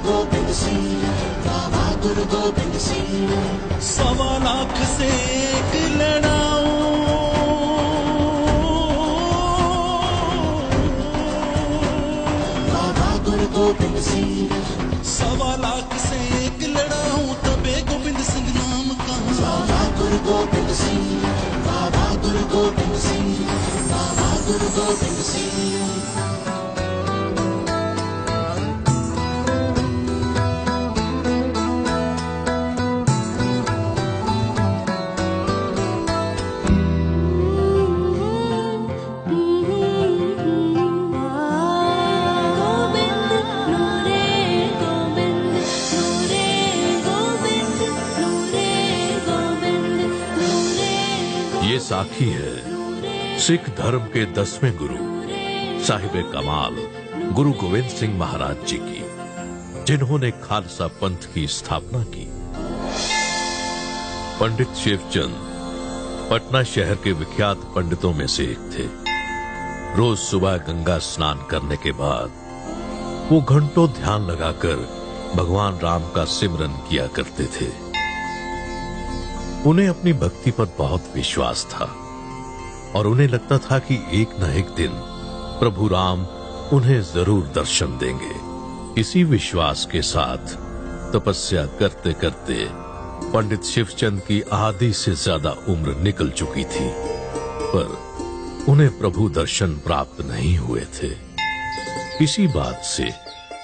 गोविंद सिंह, बहादुर गोविंद सिंह। 1.25 लाख से एक लड़ाऊं, बहादुर गोविंद सिंह। 1.25 लाख से एक लड़ाऊं, तबे गोविंद सिंह नाम का। बहादुर गोविंद सिंह, बहादुर गोविंद सिंह, बहादुर गोविंद सिंह। ये साखी है सिख धर्म के 10वें गुरु साहिब कमाल गुरु गोविंद सिंह महाराज जी की, जिन्होंने खालसा पंथ की स्थापना की। पंडित शिवचंद पटना शहर के विख्यात पंडितों में से एक थे। रोज सुबह गंगा स्नान करने के बाद वो घंटों ध्यान लगाकर भगवान राम का सिमरन किया करते थे। उन्हें अपनी भक्ति पर बहुत विश्वास था और उन्हें लगता था कि एक न एक दिन प्रभु राम उन्हें जरूर दर्शन देंगे। इसी विश्वास के साथ तपस्या करते करते पंडित शिवचंद की आधी से ज्यादा उम्र निकल चुकी थी, पर उन्हें प्रभु दर्शन प्राप्त नहीं हुए थे। इसी बात से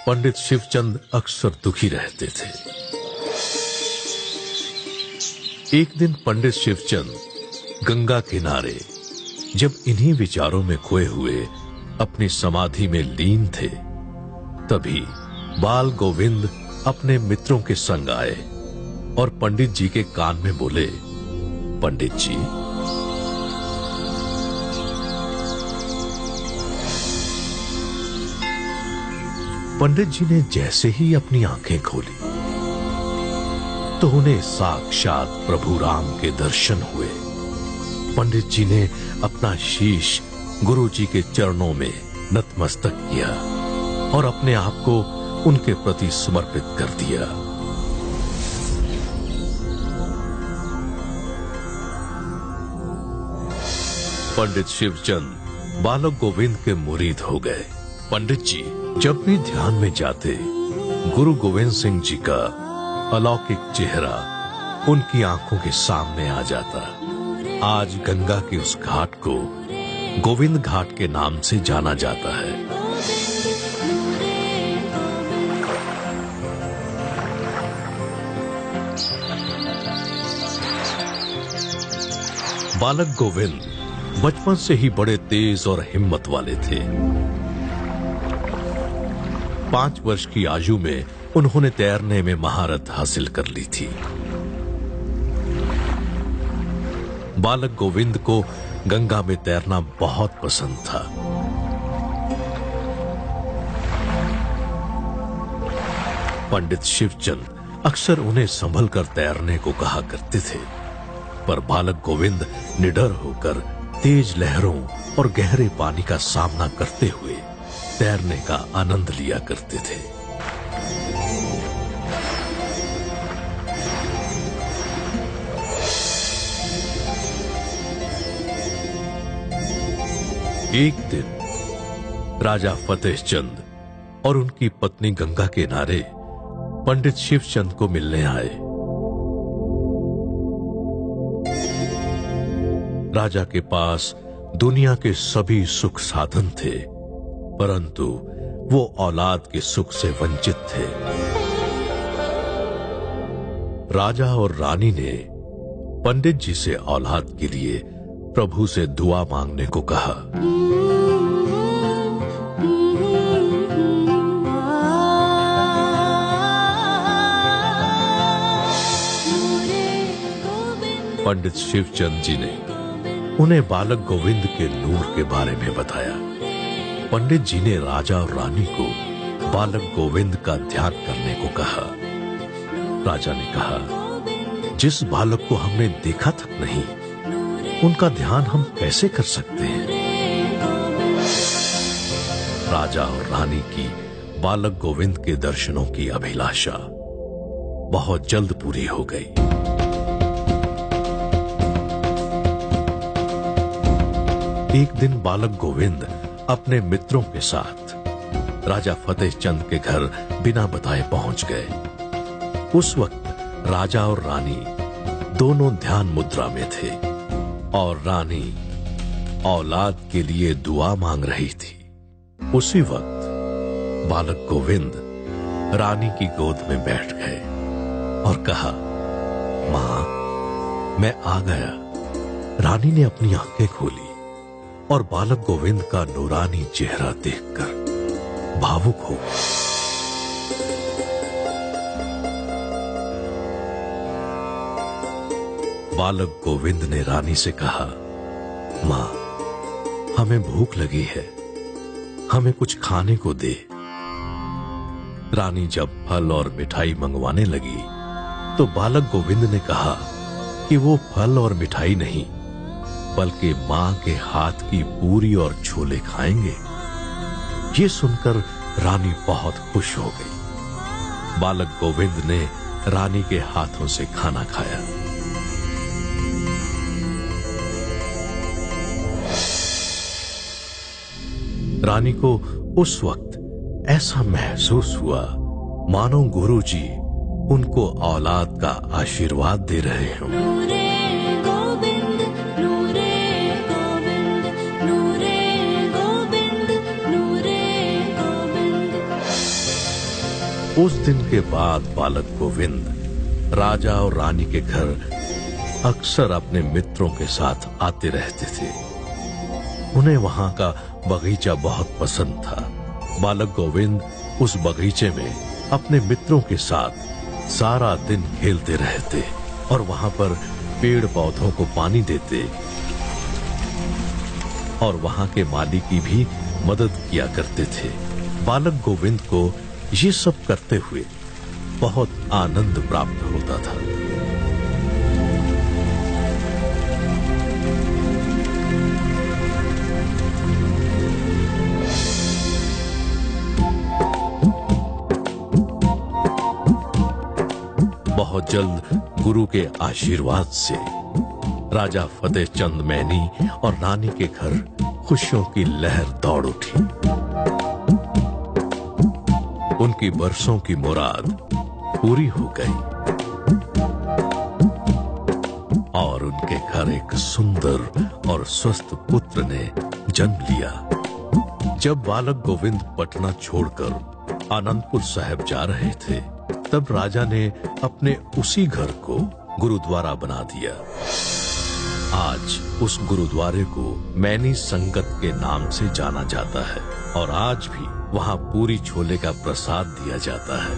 पंडित शिवचंद अक्सर दुखी रहते थे। एक दिन पंडित शिवचंद गंगा किनारे जब इन्हीं विचारों में खोए हुए अपनी समाधि में लीन थे, तभी बाल गोविंद अपने मित्रों के संग आए और पंडित जी के कान में बोले, पंडित जी, पंडित जी ने जैसे ही अपनी आंखें खोली तो उन्हें साक्षात प्रभु राम के दर्शन हुए। पंडित जी ने अपना शीश गुरु जी के चरणों में नतमस्तक किया और अपने आप को उनके प्रति समर्पित कर दिया। पंडित शिवचंद बालक गोविंद के मुरीद हो गए। पंडित जी जब भी ध्यान में जाते, गुरु गोविंद सिंह जी का अलौकिक चेहरा उनकी आंखों के सामने आ जाता। आज गंगा के उस घाट को गोविंद घाट के नाम से जाना जाता है। बालक गोविंद बचपन से ही बड़े तेज और हिम्मत वाले थे। 5 वर्ष की आयु में उन्होंने तैरने में महारत हासिल कर ली थी। बालक गोविंद को गंगा में तैरना बहुत पसंद था। पंडित शिवचंद अक्सर उन्हें संभल कर तैरने को कहा करते थे, पर बालक गोविंद निडर होकर तेज लहरों और गहरे पानी का सामना करते हुए तैरने का आनंद लिया करते थे। एक दिन राजा फतेह चंद और उनकी पत्नी गंगा के किनारे पंडित शिवचंद को मिलने आए। राजा के पास दुनिया के सभी सुख साधन थे, परंतु वो औलाद के सुख से वंचित थे। राजा और रानी ने पंडित जी से औलाद के लिए प्रभु से दुआ मांगने को कहा। पंडित शिवचंद जी ने उन्हें बालक गोविंद के नूर के बारे में बताया। पंडित जी ने राजा और रानी को बालक गोविंद का ध्यान करने को कहा। राजा ने कहा, जिस बालक को हमने देखा तक नहीं, उनका ध्यान हम कैसे कर सकते हैं। राजा और रानी की बालक गोविंद के दर्शनों की अभिलाषा बहुत जल्द पूरी हो गई। एक दिन बालक गोविंद अपने मित्रों के साथ राजा फतेह चंद के घर बिना बताए पहुंच गए। उस वक्त राजा और रानी दोनों ध्यान मुद्रा में थे और रानी औलाद के लिए दुआ मांग रही थी। उसी वक्त बालक गोविंद रानी की गोद में बैठ गए और कहा, मां, मैं आ गया। रानी ने अपनी आंखें खोली और बालक गोविंद का नूरानी चेहरा देखकर भावुक हो गई। बालक गोविंद ने रानी से कहा, मां, हमें भूख लगी है, हमें कुछ खाने को दे। रानी जब फल और मिठाई मंगवाने लगी तो बालक गोविंद ने कहा कि वो फल और मिठाई नहीं बल्कि मां के हाथ की पूरी और छोले खाएंगे। ये सुनकर रानी बहुत खुश हो गई। बालक गोविंद ने रानी के हाथों से खाना खाया। रानी को उस वक्त ऐसा महसूस हुआ मानो गुरुजी उनको औलाद का आशीर्वाद दे रहे हों। नूरे गोविंद, नूरे गोविंद, नूरे गोविंद, नूरे गोविंद। उस दिन के बाद बालक गोविंद राजा और रानी के घर अक्सर अपने मित्रों के साथ आते रहते थे। उन्हें वहां का बगीचा बहुत पसंद था। बालक गोविंद उस बगीचे में अपने मित्रों के साथ सारा दिन खेलते रहते और वहां पर पेड़ पौधों को पानी देते और वहां के माली की भी मदद किया करते थे। बालक गोविंद को ये सब करते हुए बहुत आनंद प्राप्त होता था। बहुत जल्द गुरु के आशीर्वाद से राजा फतेह चंद मैनी और रानी के घर खुशियों की लहर दौड़ उठी। उनकी बरसों की मुराद पूरी हो गई और उनके घर एक सुंदर और स्वस्थ पुत्र ने जन्म लिया। जब बालक गोविंद पटना छोड़कर आनंदपुर साहिब जा रहे थे तब राजा ने अपने उसी घर को गुरुद्वारा बना दिया। आज उस गुरुद्वारे को मैनी संगत के नाम से जाना जाता है और आज भी वहां पूरी छोले का प्रसाद दिया जाता है।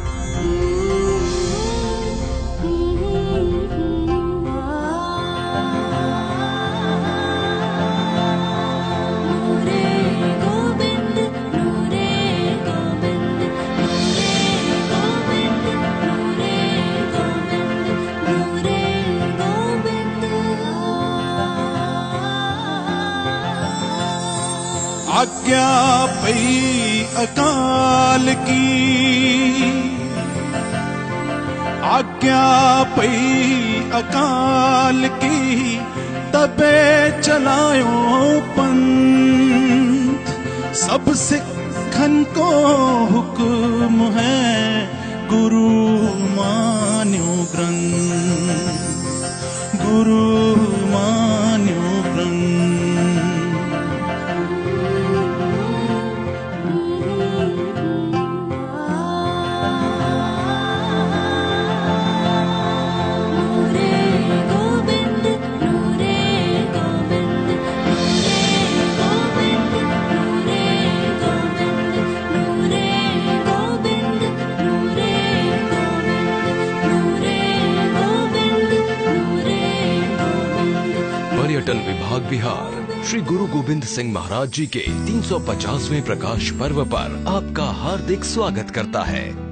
आज्ञा पई अकाल की, आज्ञा पई अकाल की, तबे चलायो पंथ। सब सिखन को हुक्म है, गुरु मान्यो ग्रंथ, गुरु मान्यो ग्रंथ। पर्यटन विभाग बिहार श्री गुरु गोविंद सिंह महाराज जी के 350वें प्रकाश पर्व पर आपका हार्दिक स्वागत करता है।